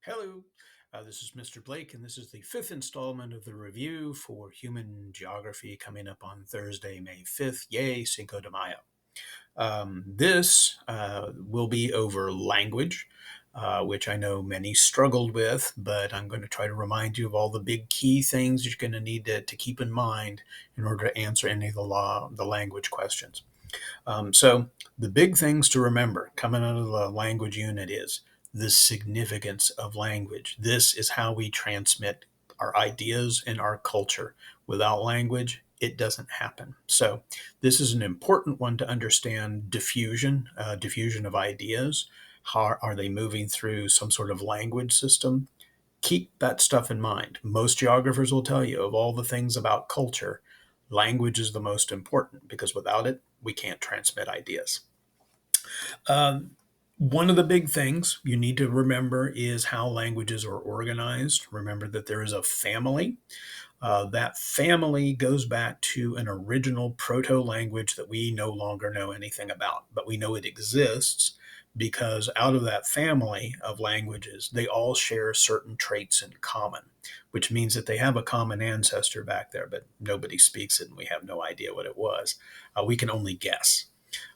Hello, this is Mr. Blake, and this is the fifth installment of the review for Human Geography coming up on Thursday, May 5th. Yay, Cinco de Mayo. This will be over language, which I know many struggled with, but I'm going to try to remind you of all the big key things you're going to need to keep in mind in order to answer any of the language questions. So the big things to remember coming out of the language unit is the significance of language. This is how we transmit our ideas and our culture. Without language, it doesn't happen. So this is an important one to understand diffusion of ideas. How are they moving through some sort of language system? Keep that stuff in mind. Most geographers will tell you of all the things about culture, language is the most important because without it, we can't transmit ideas. Um, One of the big things you need to remember is how languages are organized. Remember that there is a family. That family goes back to an original proto language that we no longer know anything about, but we know it exists because out of that family of languages, they all share certain traits in common, which means that they have a common ancestor back there, but nobody speaks it and we have no idea what it was. We can only guess.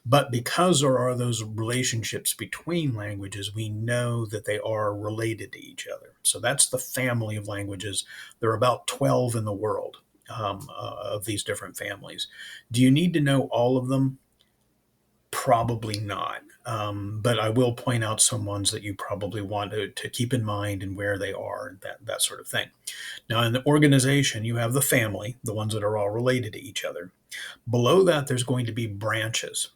But because there are those relationships between languages, we know that they are related to each other. So that's the family of languages. There are about 12 in the world of these different families. Do you need to know all of them? Probably not. But I will point out some ones that you probably want to keep in mind and where they are, and that sort of thing. Now, in the organization, you have the family, the ones that are all related to each other. Below that, there's going to be branches.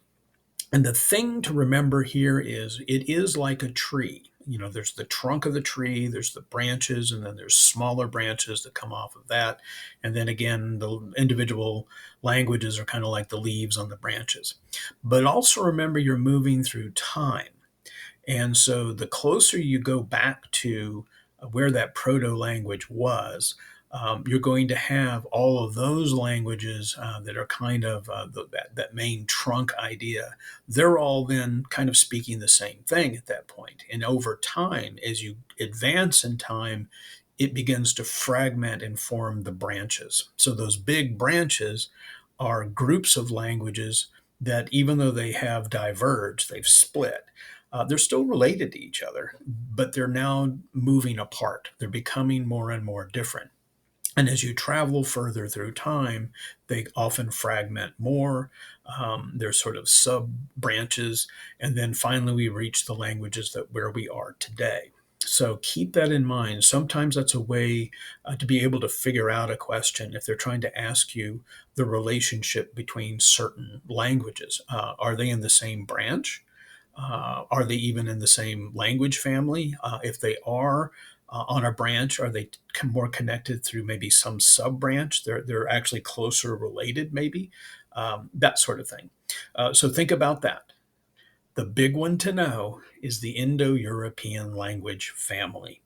And the thing to remember here is it is like a tree. You know, there's the trunk of the tree, there's the branches, and then there's smaller branches that come off of that. And then again, the individual languages are kind of like the leaves on the branches. But also remember you're moving through time. And so the closer you go back to where that proto language was, you're going to have all of those languages that are kind of that main trunk idea. They're all then kind of speaking the same thing at that point. And over time, as you advance in time, it begins to fragment and form the branches. So those big branches are groups of languages that, even though they have diverged, they've split. They're still related to each other, but they're now moving apart. They're becoming more and more different. And as you travel further through time, they often fragment more. There's sort of sub branches. And then finally, we reach the languages that where we are today. So keep that in mind. Sometimes that's a way to be able to figure out a question if they're trying to ask you the relationship between certain languages. Are they in the same branch? Are they even in the same language family? If they are on a branch, are they more connected through maybe some sub branch? They're actually closer related, maybe that sort of thing. So think about that. The big one to know is the Indo European language family.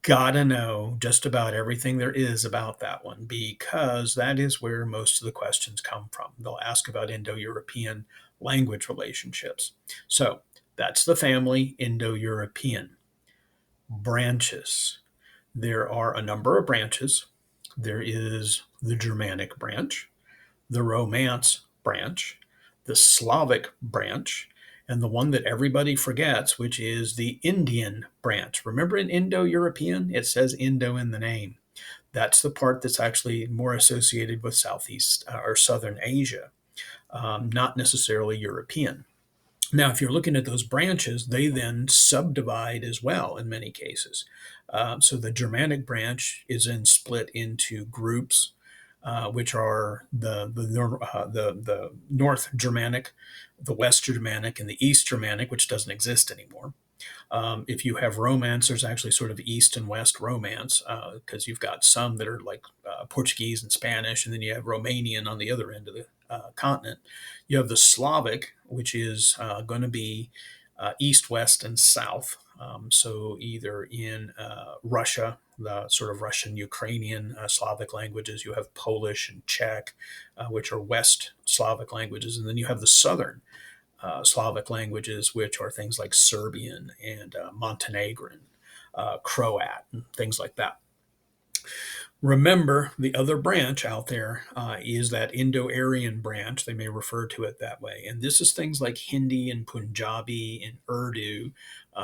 Gotta know just about everything there is about that one because that is where most of the questions come from. They'll ask about Indo European language relationships. So that's the family Indo European. Branches. There are a number of branches. There is the Germanic branch, the Romance branch, the Slavic branch, and the one that everybody forgets, which is the Indian branch. Remember in Indo European, it says Indo in the name. That's the part that's actually more associated with Southeast or Southern Asia, not necessarily European. Now, if you're looking at those branches, they then subdivide as well in many cases. So the Germanic branch is then split into groups, which are the North Germanic, the West Germanic, and the East Germanic, which doesn't exist anymore. If you have Romance, there's actually sort of East and West Romance because you've got some that are like Portuguese and Spanish, and then you have Romanian on the other end of the continent. You have the Slavic, which is going to be East, West, and South. So either in Russia, the sort of Russian, Ukrainian, Slavic languages, you have Polish and Czech, which are West Slavic languages, and then you have the Southern Slavic languages, which are things like Serbian and Montenegrin. Croat, and things like that. Remember, the other branch out there is that Indo-Aryan branch. They may refer to it that way. And this is things like Hindi and Punjabi and Urdu.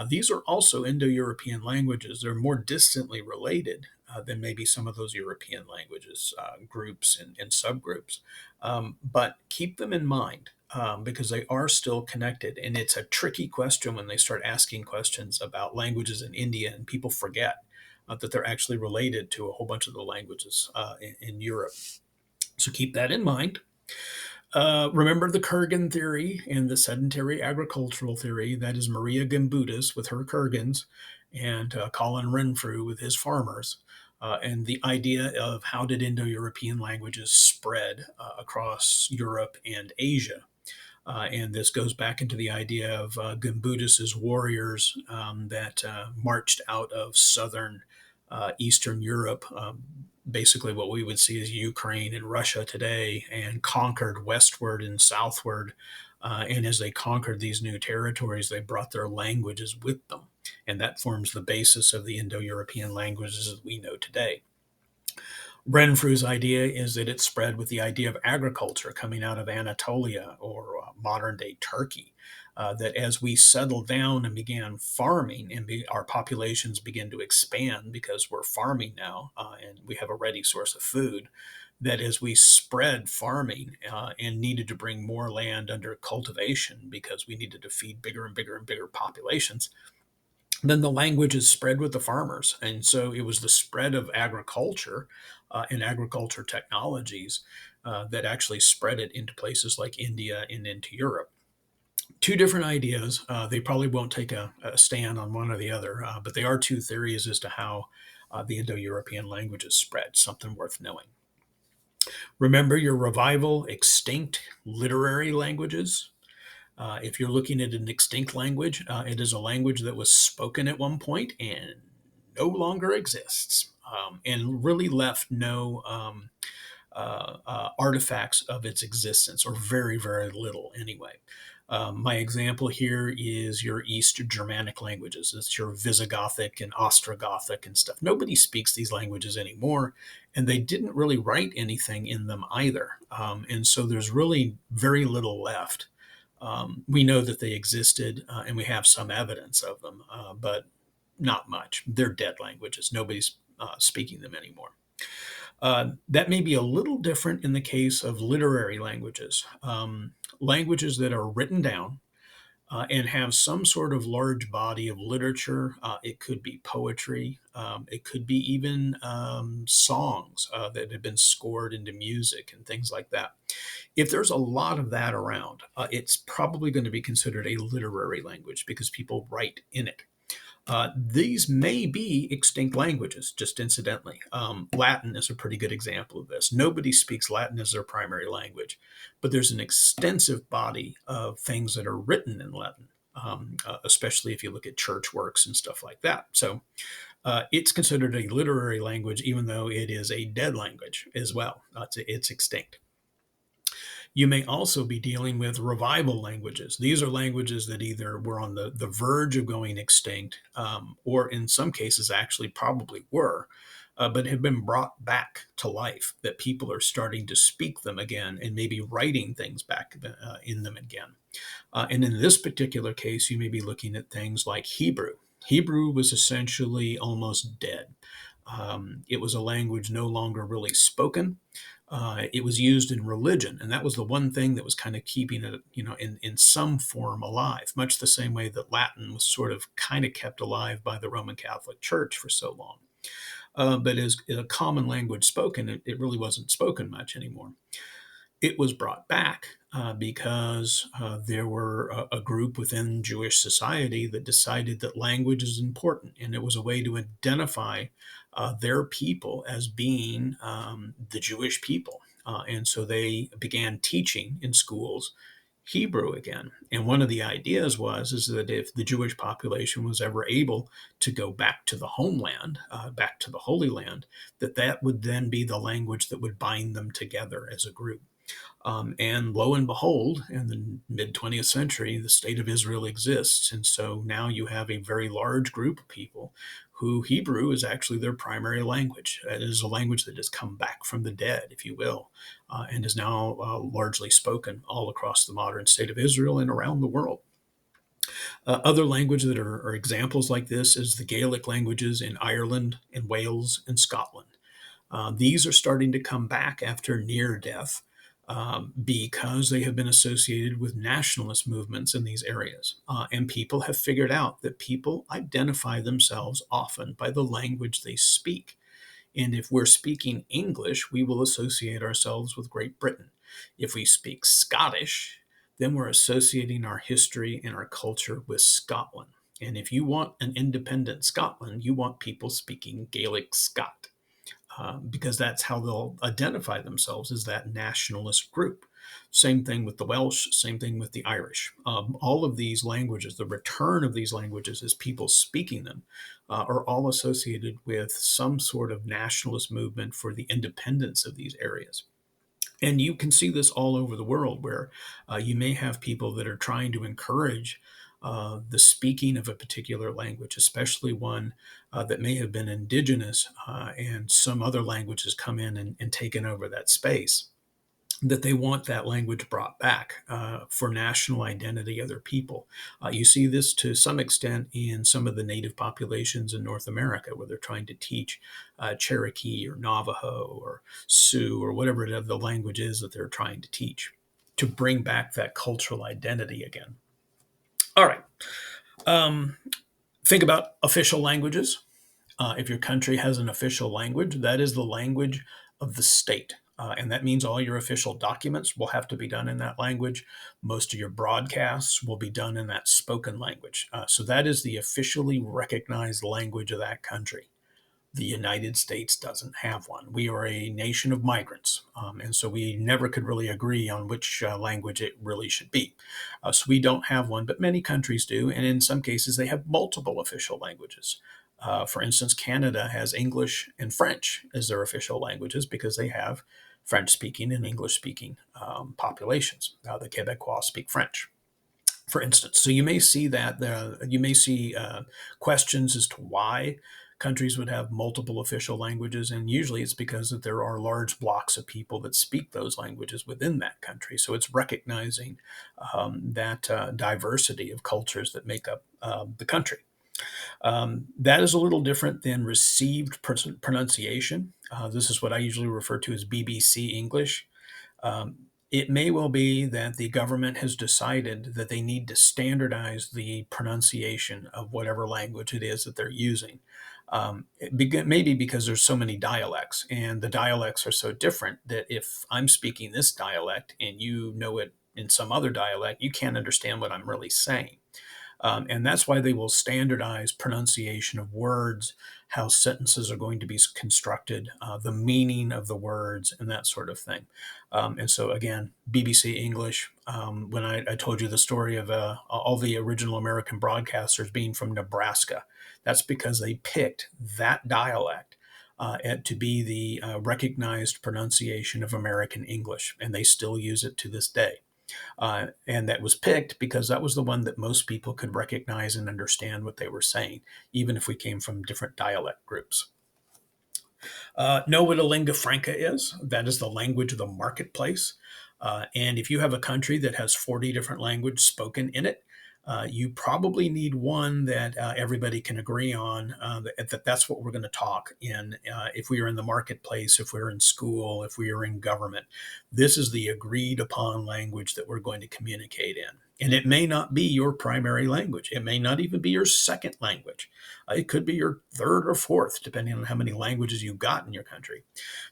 These are also Indo-European languages. They're more distantly related than maybe some of those European languages, groups and subgroups. But keep them in mind. Because they are still connected. And it's a tricky question when they start asking questions about languages in India, and people forget that they're actually related to a whole bunch of the languages in Europe. So keep that in mind. Remember the Kurgan theory and the sedentary agricultural theory. That is Maria Gimbutas with her Kurgans and Colin Renfrew with his farmers. And the idea of how did Indo-European languages spread across Europe and Asia. And this goes back into the idea of Gimbutas's warriors that marched out of southern Eastern Europe, basically what we would see as Ukraine and Russia today, and conquered westward and southward. And as they conquered these new territories, they brought their languages with them. And that forms the basis of the Indo-European languages that we know today. Renfrew's idea is that it spread with the idea of agriculture coming out of Anatolia or modern day Turkey. That as we settled down and began farming and our populations began to expand because we're farming now and we have a ready source of food, that as we spread farming and needed to bring more land under cultivation because we needed to feed bigger and bigger and bigger populations, then the languages spread with the farmers. And so it was the spread of agriculture and agriculture technologies that actually spread it into places like India and into Europe. Two different ideas. They probably won't take a stand on one or the other, but they are two theories as to how the Indo European languages spread, something worth knowing. Remember your revival, extinct literary languages. If you're looking at an extinct language, it is a language that was spoken at one point and no longer exists, and really left no artifacts of its existence, or very, very little anyway. My example here is your East Germanic languages. It's your Visigothic and Ostrogothic and stuff. Nobody speaks these languages anymore, and they didn't really write anything in them either. And so there's really very little left. We know that they existed, and we have some evidence of them, but not much. They're dead languages. Nobody's speaking them anymore. That may be a little different in the case of literary languages, languages that are written down and have some sort of large body of literature. It could be poetry. It could be even songs that have been scored into music and things like that. If there's a lot of that around, it's probably going to be considered a literary language because people write in it. These may be extinct languages, just incidentally. Latin is a pretty good example of this. Nobody speaks Latin as their primary language, but there's an extensive body of things that are written in Latin, especially if you look at church works and stuff like that. So it's considered a literary language, even though it is a dead language as well. It's extinct. You may also be dealing with revival languages. These are languages that either were on the verge of going extinct, or in some cases actually probably were, but have been brought back to life, that people are starting to speak them again and maybe writing things back in them again. And in this particular case, you may be looking at things like Hebrew. Hebrew was essentially almost dead. It was a language no longer really spoken. It was used in religion, and that was the one thing that was kind of keeping it, in some form alive, much the same way that Latin was sort of kind of kept alive by the Roman Catholic Church for so long. But as a common language spoken, it really wasn't spoken much anymore. It was brought back because there were a group within Jewish society that decided that language is important, and it was a way to identify their people as being the Jewish people. And so they began teaching in schools Hebrew again. And one of the ideas was is that if the Jewish population was ever able to go back to the homeland, back to the Holy Land, that would then be the language that would bind them together as a group. And lo and behold, in the mid 20th century, the state of Israel exists. And so now you have a very large group of people who Hebrew is actually their primary language. It is a language that has come back from the dead, if you will, and is now largely spoken all across the modern state of Israel and around the world. Other languages that are examples like this is the Gaelic languages in Ireland and Wales and Scotland. These are starting to come back after near death because they have been associated with nationalist movements in these areas. And people have figured out that people identify themselves often by the language they speak. And if we're speaking English, we will associate ourselves with Great Britain. If we speak Scottish, then we're associating our history and our culture with Scotland. And if you want an independent Scotland, you want people speaking Gaelic Scot, because that's how they'll identify themselves as that nationalist group. Same thing with the Welsh, same thing with the Irish. All of these languages, the return of these languages as people speaking them, are all associated with some sort of nationalist movement for the independence of these areas. And you can see this all over the world where you may have people that are trying to encourage the speaking of a particular language, especially one that may have been indigenous, and some other languages come in and taken over that space, that they want that language brought back for national identity of their people. You see this to some extent in some of the native populations in North America, where they're trying to teach Cherokee or Navajo or Sioux or whatever the language is that they're trying to teach, to bring back that cultural identity again. All right. Um, think about official languages. If your country has an official language, that is the language of the state. And that means all your official documents will have to be done in that language. Most of your broadcasts will be done in that spoken language. So that is the officially recognized language of that country. The United States doesn't have one. We are a nation of migrants, and so we never could really agree on which language it really should be. So we don't have one, but many countries do, and in some cases they have multiple official languages. For instance, Canada has English and French as their official languages because they have French speaking and English speaking populations. The Quebecois speak French, for instance. So you may see that you may see questions as to why countries would have multiple official languages, and usually it's because that there are large blocks of people that speak those languages within that country. So it's recognizing that diversity of cultures that make up the country. That is a little different than received pronunciation. This is what I usually refer to as BBC English. It may well be that the government has decided that they need to standardize the pronunciation of whatever language it is that they're using. Maybe because there's so many dialects, and the dialects are so different that if I'm speaking this dialect and you know it in some other dialect, you can't understand what I'm really saying. And that's why they will standardize pronunciation of words, how sentences are going to be constructed, the meaning of the words, and that sort of thing. And so, again, BBC English, when I told you the story of all the original American broadcasters being from Nebraska, that's because they picked that dialect. To be the recognized pronunciation of American English, and they still use it to this day. And that was picked because that was the one that most people could recognize and understand what they were saying, even if we came from different dialect groups. Know what a lingua franca is. That is the language of the marketplace. And if you have a country that has 40 different languages spoken in it, you probably need one that everybody can agree on, that's what we're going to talk in. If we are in the marketplace, if we're in school, if we are in government, this is the agreed upon language that we're going to communicate in. And it may not be your primary language. It may not even be your second language. It could be your third or fourth, depending on how many languages you've got in your country.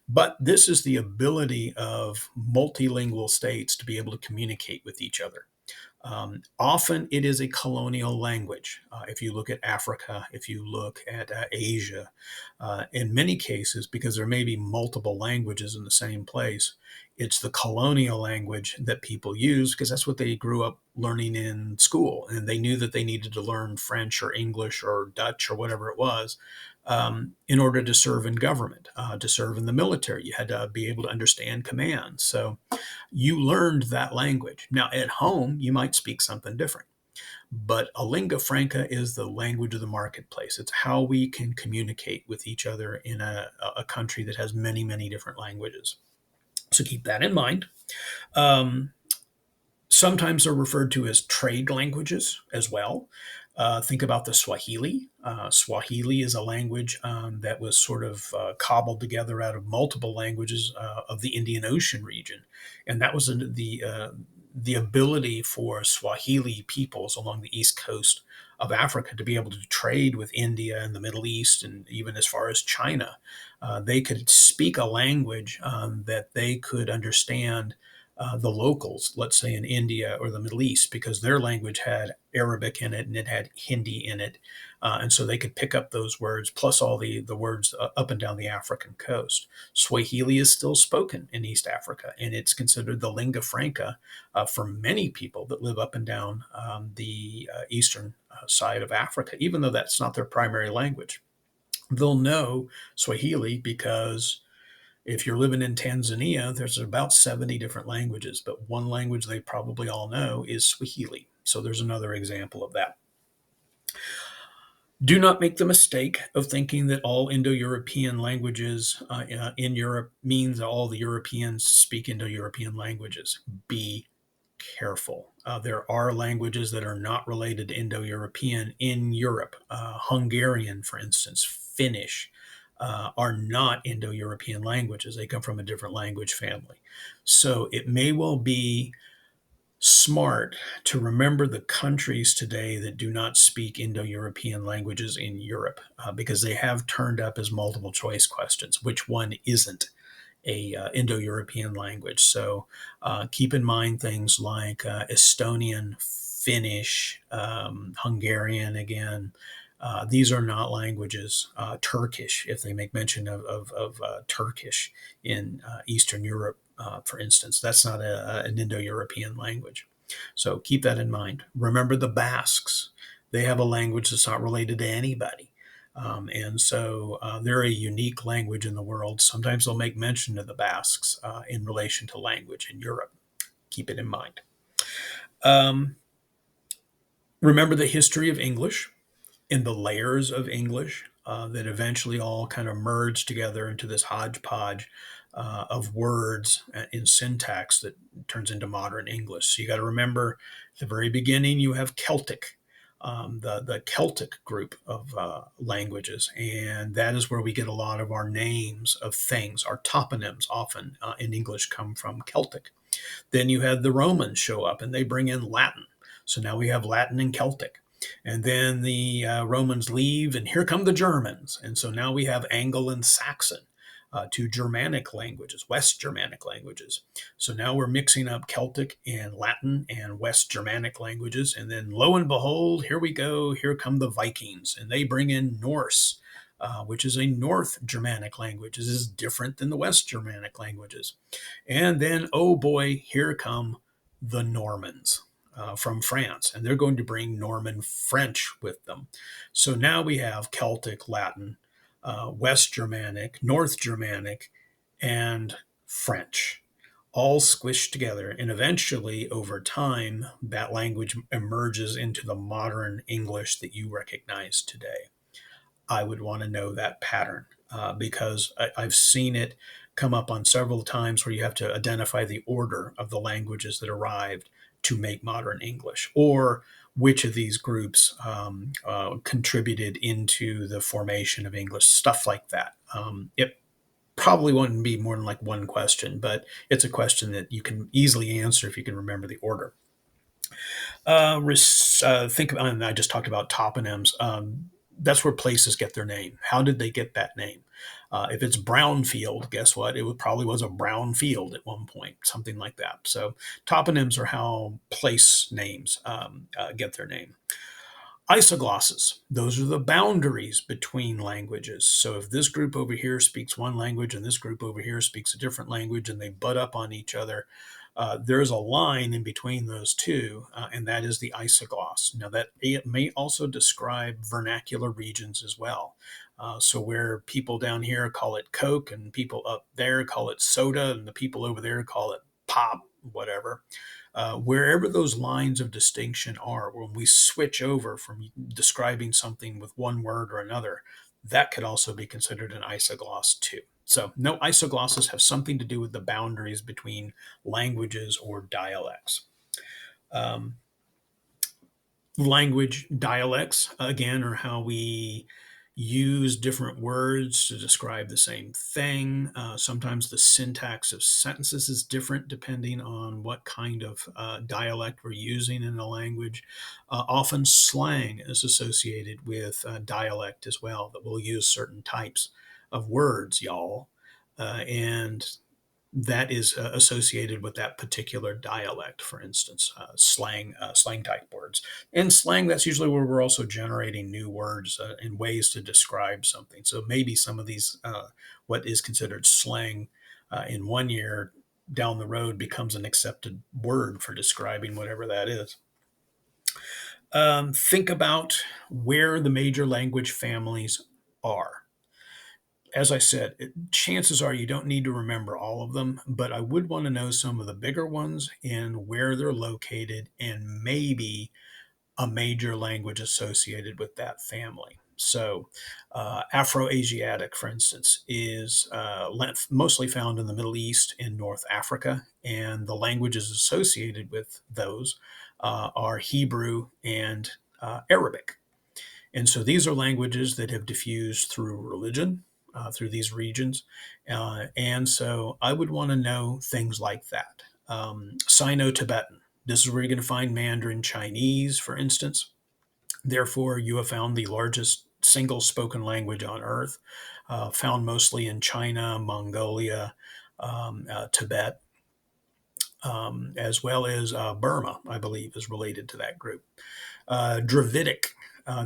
But this is the ability of multilingual states to be able to communicate with each other. Often it is a colonial language. If you look at Africa, if you look at Asia, in many cases, because there may be multiple languages in the same place, It's the colonial language that people use because that's what they grew up learning in school. And they knew that they needed to learn French or English or Dutch or whatever it was in order to serve in government, to serve in the military. You had to be able to understand commands. So you learned that language. Now, at home, you might speak something different. But a lingua franca is the language of the marketplace. It's how we can communicate with each other in a country that has many, many different languages. So keep that in mind. Um, Sometimes they're referred to as trade languages as well. Think about the Swahili. Swahili is a language that was sort of cobbled together out of multiple languages of the Indian Ocean region, and that was the ability for Swahili peoples along the east coast of Africa to be able to trade with India and the Middle East, and even as far as China. They could speak a language that they could understand the locals, let's say in India or the Middle East, because their language had Arabic in it and it had Hindi in it. And so they could pick up those words, plus all the words up and down the African coast. Swahili is still spoken in East Africa, and it's considered the lingua franca for many people that live up and down the eastern side of Africa, even though that's not their primary language. They'll know Swahili because if you're living in Tanzania, there's about 70 different languages, but one language they probably all know is Swahili. So there's another example of that. Do not make the mistake of thinking that all Indo European languages in Europe means that all the Europeans speak Indo European languages. Be careful. There are languages that are not related to Indo European in Europe. Hungarian, for instance, Finnish. Are not Indo European languages. They come from a different language family. So it may well be smart to remember the countries today that do not speak Indo European languages in Europe because they have turned up as multiple choice questions. Which one isn't a Indo European language? So keep in mind things like Estonian, Finnish, Hungarian again. These are not languages. Turkish, if they make mention of Turkish in Eastern Europe, for instance, that's not an Indo European language. So keep that in mind. Remember the Basques. They have a language that's not related to anybody. And so they're a unique language in the world. Sometimes they'll make mention of the Basques in relation to language in Europe. Keep it in mind. Um, Remember the history of English in the layers of English that eventually all kind of merge together into this hodgepodge of words in syntax that turns into modern English. So you got to remember at the very beginning, you have Celtic, the Celtic group of languages. And that is where we get a lot of our names of things. Our toponyms often in English come from Celtic. Then you had the Romans show up and they bring in Latin. So now we have Latin and Celtic. And then the Romans leave, and here come the Germans. And so now we have Anglo and Saxon, two Germanic languages, West Germanic languages. So now we're mixing up Celtic and Latin and West Germanic languages. And then lo and behold, here we go. Here come the Vikings, and they bring in Norse. Which is a North Germanic language. This is different than the West Germanic languages. And then, oh boy, here come the Normans from France, and they're going to bring Norman French with them. So now we have Celtic, Latin, West Germanic, North Germanic, and French all squished together. And eventually, over time, that language emerges into the modern English that you recognize today. I would want to know that pattern because I've seen it come up on several times where you have to identify the order of the languages that arrived to make modern English, or which of these groups contributed into the formation of English, stuff like that. It probably wouldn't be more than like one question, but it's a question that you can easily answer if you can remember the order. Think about, and I just talked about toponyms. That's where places get their name. How did they get that name? If it's brownfield, guess what? Probably was a brown field at one point, something like that. So toponyms are how place names get their name. Isoglosses, those are the boundaries between languages. So if this group over here speaks one language and this group over here speaks a different language and they butt up on each other, there's a line in between those two, and that is the isogloss. Now, that it may also describe vernacular regions as well. So where people down here call it Coke and people up there call it soda and the people over there call it pop, whatever. Wherever those lines of distinction are, when we switch over from describing something with one word or another, that could also be considered an isogloss too. So, no, isoglosses have something to do with the boundaries between languages or dialects. Um, Language dialects, again, are how we use different words to describe the same thing. Sometimes the syntax of sentences is different depending on what kind of dialect we're using in the language. Often slang is associated with dialect as well, that we'll use certain types of words, y'all. And that is associated with that particular dialect, for instance, slang type words. In slang, that's usually where we're also generating new words and ways to describe something. So maybe some of these, what is considered slang in one year down the road becomes an accepted word for describing whatever that is. Think about where the major language families are. As I said, chances are you don't need to remember all of them, but I would want to know some of the bigger ones and where they're located and maybe a major language associated with that family. So, Afro-Asiatic, for instance, is mostly found in the Middle East and North Africa, and the languages associated with those are Hebrew and Arabic. And so these are languages that have diffused through religion, through these regions. And so I would want to know things like that. Sino Tibetan. This is where you're going to find Mandarin Chinese, for instance. Therefore, you have found the largest single spoken language on earth, found mostly in China, Mongolia, Tibet, as well as Burma, I believe, is related to that group. Dravidic.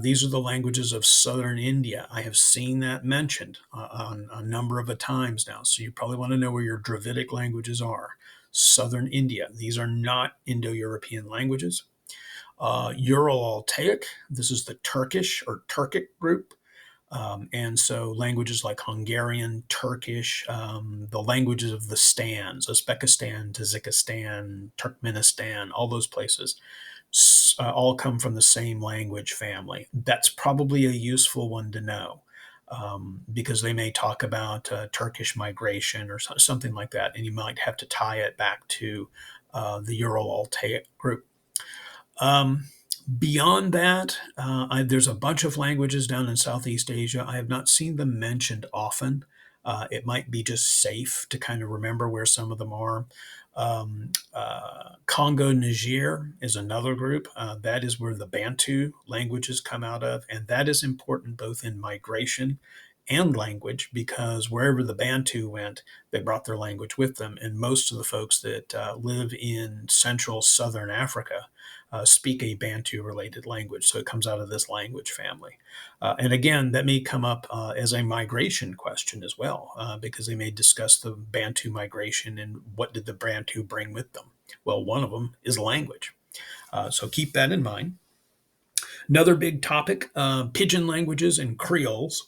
These are the languages of southern India. I have seen that mentioned on a number of times now. So you probably want to know where your Dravidic languages are. Southern India. These are not Indo-European languages. Ural-Altaic. This is the Turkish or Turkic group. And so languages like Hungarian, Turkish, the languages of the stands, Uzbekistan, Tajikistan, Turkmenistan, all those places all come from the same language family. That's probably a useful one to know because they may talk about Turkish migration or something like that, and you might have to tie it back to the Ural-Altaic group. Beyond that, there's a bunch of languages down in Southeast Asia. I have not seen them mentioned often. It might be just safe to kind of remember where some of them are. Congo Niger is another group. That is where the Bantu languages come out of, and that is important both in migration and language because wherever the Bantu went, they brought their language with them. And most of the folks that live in central southern Africa speak a Bantu related language. So it comes out of this language family. And again, that may come up as a migration question as well, because they may discuss the Bantu migration and what did the Bantu bring with them. Well, one of them is language. So keep that in mind. Another big topic, pidgin languages and creoles.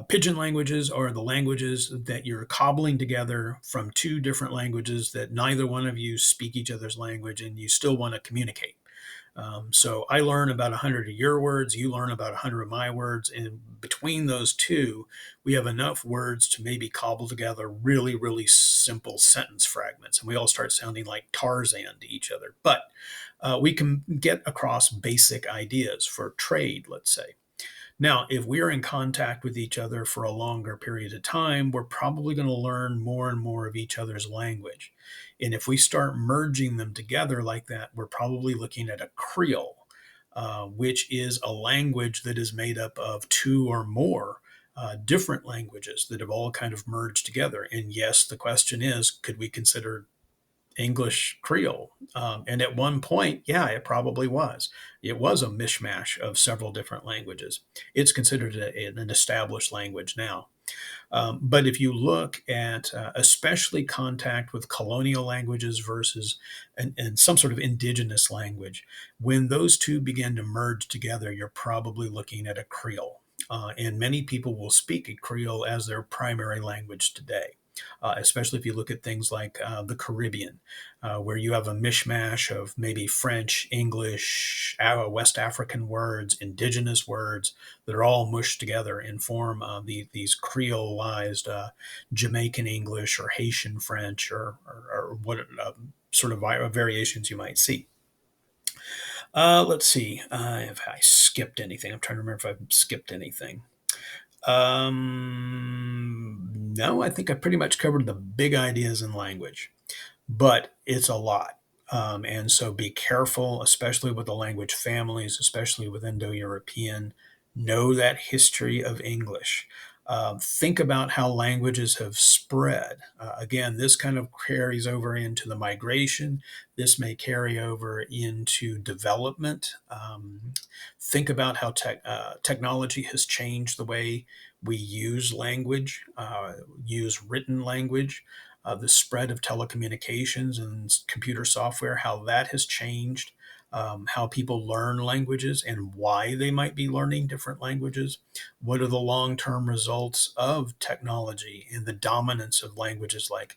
Pidgin languages are the languages that you're cobbling together from two different languages that neither one of you speak each other's language and you still want to communicate. So I learn about 100 of your words, you learn about 100 of my words, and between those two, we have enough words to maybe cobble together really, really simple sentence fragments, and we all start sounding like Tarzan to each other. But we can get across basic ideas for trade, let's say. Now, if we are in contact with each other for a longer period of time, we're probably going to learn more and more of each other's language. And if we start merging them together like that, we're probably looking at a Creole, which is a language that is made up of two or more different languages that have all kind of merged together. And yes, the question is, could we consider English Creole. And at one point, yeah, it probably was. It was a mishmash of several different languages. It's considered an established language now. But if you look at especially contact with colonial languages versus and some sort of indigenous language, when those two begin to merge together, you're probably looking at a Creole. And many people will speak a Creole as their primary language today. Especially if you look at things like the Caribbean, where you have a mishmash of maybe French, English, West African words, indigenous words that are all mushed together and form these creolized Jamaican English or Haitian French or what sort of variations you might see. Let's see if I skipped anything. I'm trying to remember if I've skipped anything. No, I think I pretty much covered the big ideas in language, but it's a lot. And so be careful, especially with the language families, especially with Indo European. Know that history of English. Think about how languages have spread. Again, this kind of carries over into the migration. This may carry over into development. Think about how technology has changed the way we use language, use written language, the spread of telecommunications and computer software, how that has changed, how people learn languages and why they might be learning different languages. What are the long term results of technology and the dominance of languages like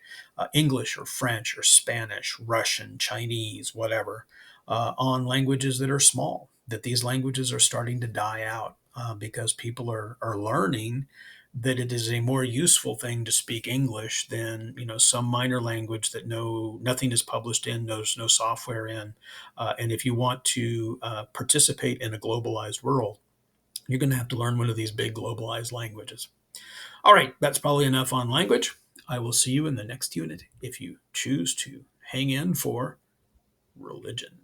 English or French or Spanish, Russian, Chinese, whatever, on languages that are small? That these languages are starting to die out because people are learning that it is a more useful thing to speak English than some minor language that nothing is published in, knows no software in, and if you want to participate in a globalized world, you're going to have to learn one of these big globalized languages. All right, that's probably enough on language. I will see you in the next unit if you choose to hang in for religion.